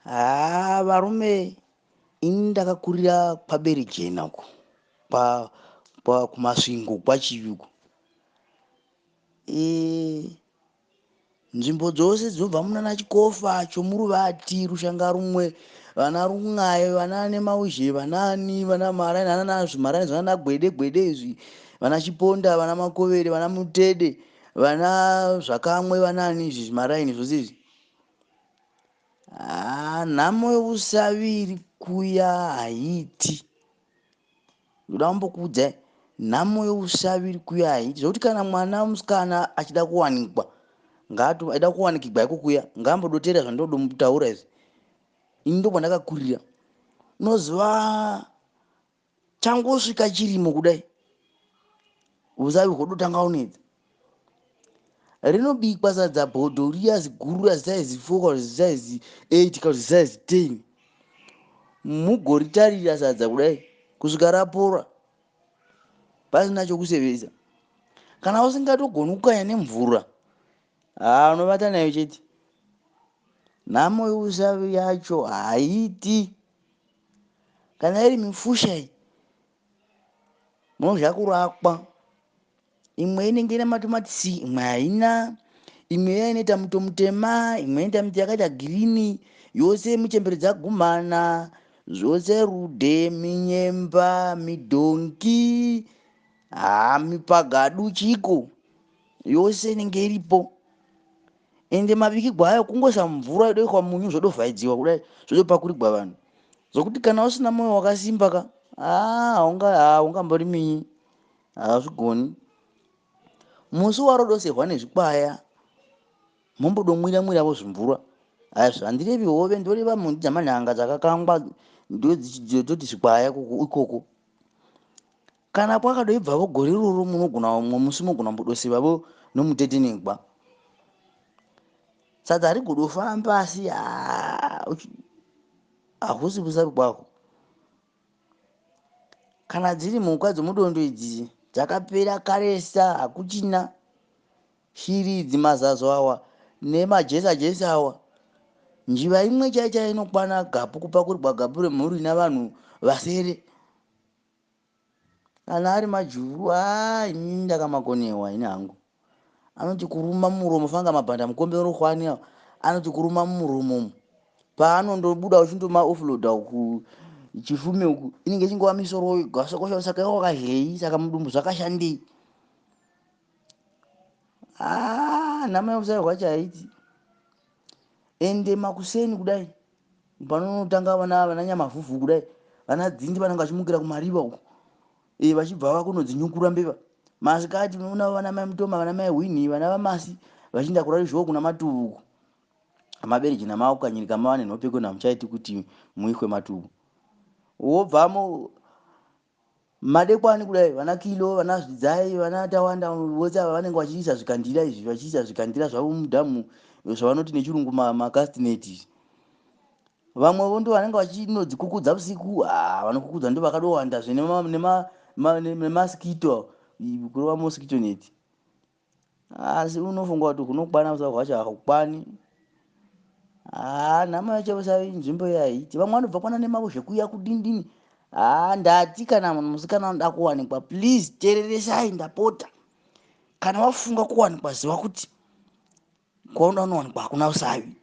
Varume ini ndakakurira pabere jena uko kumasvingo kwachiyuku. Nzvimbo dzose dzinobva munana Chikofa, Chomuruvati, Rushanga rumwe, vana Rungaye, vana Nemauzhe, vanani, vana Maraini, vana Zvimaraini, vana Gwede izvi, vana Chiponda, vana Makovere, vana Mutede, vana Zvakamwe, vanani izvi Zvimaraini zvose izvi. Nhamo yeusaviri kuya haiti. Ndoda kumbokuudzai, nhamo yeusaviri kuya haiti. Zvokuti kana mwana musikana achida kuwanikwa, aida kuwanikigwa iko kuya, ngambodotera zvandodo mutaura izvi. Ini ndo kwandakakurira. Unoziva changosvika chirimo kudai, usavi hwodotanga unedza. Rinobikwa sadza bhodho riya ziguru razisaizi 4 kana zisaizi 8 kana zisaizi 10. Mugoritarira sadza kudai kusvika rapora pasina chokusevesa. Kana usingatogoni kukanya nemvura, unovata nayo chete. Nhamo yeusavi yacho haiti. Kana iri mifusha iyi, munozva kurakwa. Imwe inenge ina matomatisi, imwe haina. Imwe yainoita muto mutema, imwe inoita miti yakaita girini. Yose michembere dzagumhana, zvose rude, minyemba, midhongi, mipagadu chiko, yose inenge iripo. Ende mabikigwa ayo kungoisa mvura yodoikwa munyu zvodovhaidziwa kudai zvodopakurirwa vanhu. Zvokuti kana usina moyo wakasimba ka, haungambori minyi, hazvigoni. Musi warodoserwa nezvikwaya, mombodomwira-mwiravo zvimvura. Zvandirevi hove, ndoreva mhundi dzamanhanga dzakakangwa, ndodzinototi zvikwaya ikoko. Kana kwakadoibvavo gore iroro munogona umwe musi mogona mbodosevavo nomutetenengwa. Sadza harigodofamba asi hakusi kusavi kwako. Kana dziri mhuka dzomudondo idzi dzakapera karesa, hakuchina. Shiri idzi, mazazo awa nemajesa awa, njiva imwe chaicha inokwana gapu, kupakurirwa gapu remhuri navanhu vasere. Kana ari majuru, inini ndakamakonewa ini hangu. Anoti kuruma muromo, fanga mabhanda mukombe rohwani awa, anoti kuruma muromo. Paanondobuda uchindoma offload uku chifume uku, inenge chingova misoro yoga. Saka iwo wakahei, saka mudumbu zvakashandei. Nhamo yeusaviri hwacho haiti. Ende makuseni kudai, panonotanga vana Nyamavhuvhu kudai, vana Dzindi vanenge vachimukira kumariva uku, vachibva vakunodzinyukura mbeva. Masikati unoona vana mai Mutoma, vana mai Hwini, vana Vamasi vachienda kurari zhowo kuna Matuvu uku. Maberejena mavo kukanyirika mava nenhopeko namuchaiti kuti muikwe Matuvu. Wobvamo madekwani kudai, vana Kilo, vana Zvidzai, vana Tawanda vose ava vanenge vachiisa zvikandira izvi, vachiisa zvikandira zvavo mudhamu zvavanoti nechirungu makastineti. Vamwevo ndo vanenge vachinodzikukudza usiku. Vanokukudza ndo vakadowandazve nemasikito, kurova mosikito neti. Asi unofunga kuti kunokwana usaviri hwacho hakukwani. Nhamo yacho usavi nzvimbo yaiti. Vamwe vanobva kwana nemavo zvekuya kudindini. Ndati kana munhu musikana anoda kuwanikwa, please tereresai, ndapota. Kana wafunga kuwanikwa, ziva kuti kwaunoda kunowanikwa hakuna usavi.